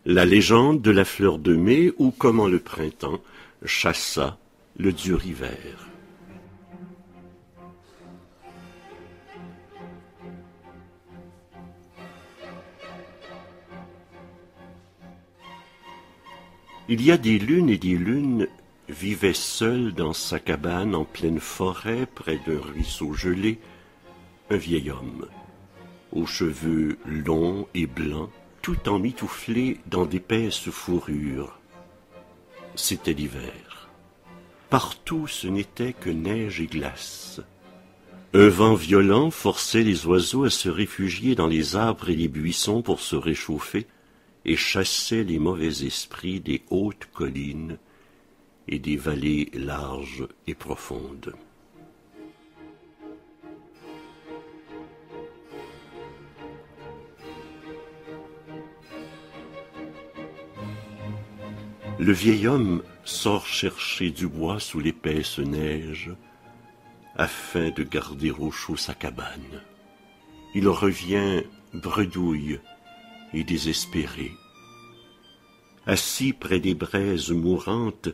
La légende de la fleur de mai ou comment le printemps chassa le dur hiver. Il y a des lunes et des lunes vivait seul dans sa cabane en pleine forêt près d'un ruisseau gelé, un vieil homme, aux cheveux longs et blancs, tout emmitouflé dans d'épaisses fourrures. C'était l'hiver. Partout ce n'était que neige et glace. Un vent violent forçait les oiseaux à se réfugier dans les arbres et les buissons pour se réchauffer et chassait les mauvais esprits des hautes collines et des vallées larges et profondes. Le vieil homme sort chercher du bois sous l'épaisse neige afin de garder au chaud sa cabane. Il revient bredouille et désespéré. Assis près des braises mourantes,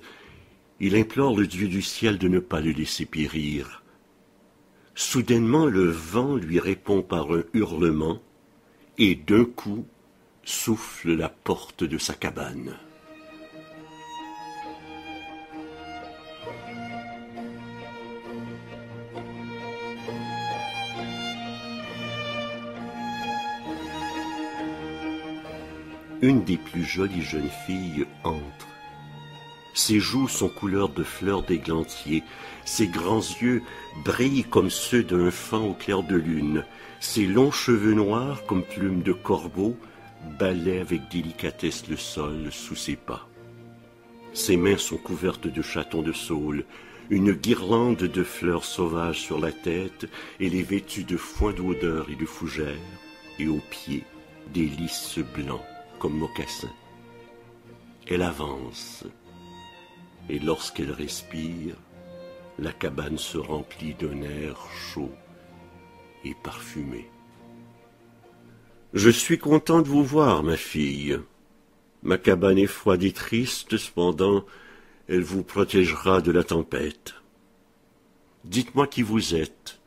il implore le Dieu du ciel de ne pas le laisser périr. Soudainement, le vent lui répond par un hurlement et d'un coup souffle la porte de sa cabane. Une des plus jolies jeunes filles entre. Ses joues sont couleur de fleurs d'églantier, ses grands yeux brillent comme ceux d'un faon au clair de lune, ses longs cheveux noirs comme plumes de corbeau balaient avec délicatesse le sol sous ses pas. Ses mains sont couvertes de chatons de saule, une guirlande de fleurs sauvages sur la tête, elle est vêtue de foin d'odeur et de fougères, et aux pieds des lys blancs comme mocassins. Elle avance, et lorsqu'elle respire, la cabane se remplit d'un air chaud et parfumé. Je suis content de vous voir, ma fille. Ma cabane est froide et triste, cependant, elle vous protégera de la tempête. Dites-moi qui vous êtes,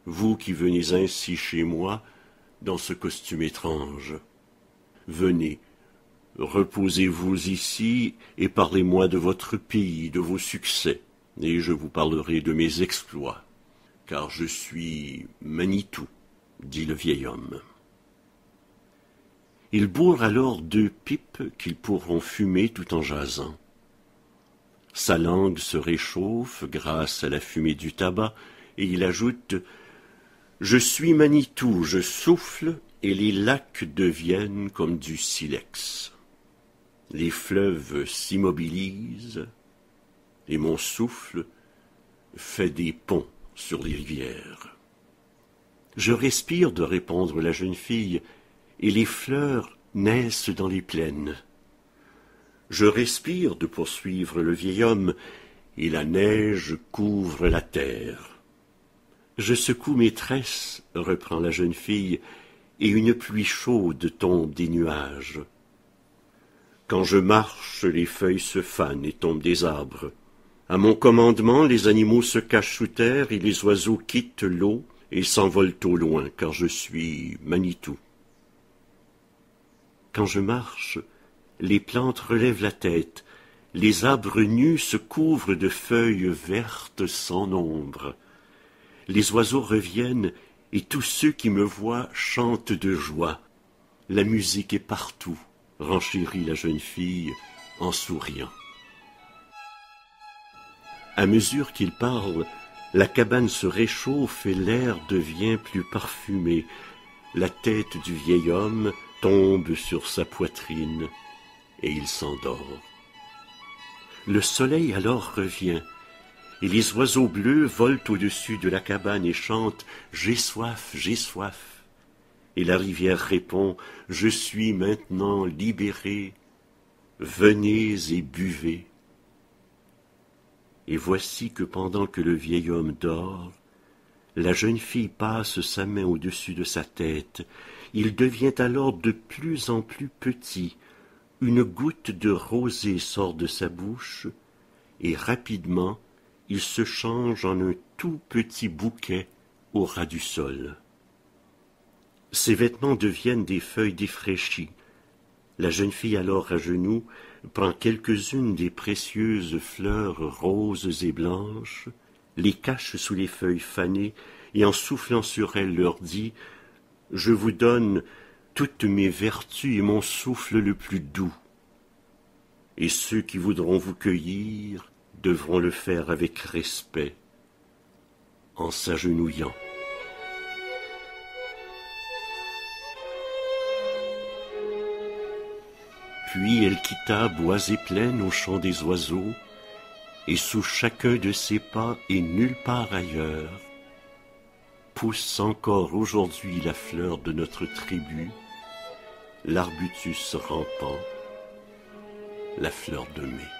vous qui venez ainsi chez moi, dans ce costume étrange. Venez, reposez-vous ici et parlez-moi de votre pays, de vos succès, et je vous parlerai de mes exploits, car je suis Manitou, dit le vieil homme. Ils bourrent alors 2 pipes qu'ils pourront fumer tout en jasant. Sa langue se réchauffe grâce à la fumée du tabac, et il ajoute « Je suis Manitou, je souffle, et les lacs deviennent comme du silex. Les fleuves s'immobilisent, et mon souffle fait des ponts sur les rivières. Je respire, de répondre la jeune fille, et les fleurs naissent dans les plaines. Je respire, de poursuivre le vieil homme, et la neige couvre la terre. Je secoue mes tresses, reprend la jeune fille, et une pluie chaude tombe des nuages. Quand je marche, les feuilles se fanent et tombent des arbres. À mon commandement, les animaux se cachent sous terre et les oiseaux quittent l'eau et s'envolent au loin, car je suis Manitou. Quand je marche, les plantes relèvent la tête, les arbres nus se couvrent de feuilles vertes sans nombre. Les oiseaux reviennent et tous ceux qui me voient chantent de joie. La musique est partout, renchérit la jeune fille en souriant. À mesure qu'il parle, la cabane se réchauffe et l'air devient plus parfumé. La tête du vieil homme tombe sur sa poitrine et il s'endort. Le soleil alors revient, et les oiseaux bleus volent au-dessus de la cabane et chantent « J'ai soif, j'ai soif ». Et la rivière répond « Je suis maintenant libéré, venez et buvez ». Et voici que pendant que le vieil homme dort, la jeune fille passe sa main au-dessus de sa tête. Il devient alors de plus en plus petit, une goutte de rosée sort de sa bouche, et rapidement il se change en un tout petit bouquet au ras du sol. Ses vêtements deviennent des feuilles défraîchies. La jeune fille alors à genoux prend quelques-unes des précieuses fleurs roses et blanches, les cache sous les feuilles fanées, et en soufflant sur elles leur dit « Je vous donne toutes mes vertus et mon souffle le plus doux. Et ceux qui voudront vous cueillir devront le faire avec respect, en s'agenouillant. » Puis elle quitta bois et plaines au chant des oiseaux, et sous chacun de ses pas et nulle part ailleurs, pousse encore aujourd'hui la fleur de notre tribu, l'arbutus rampant, la fleur de mai.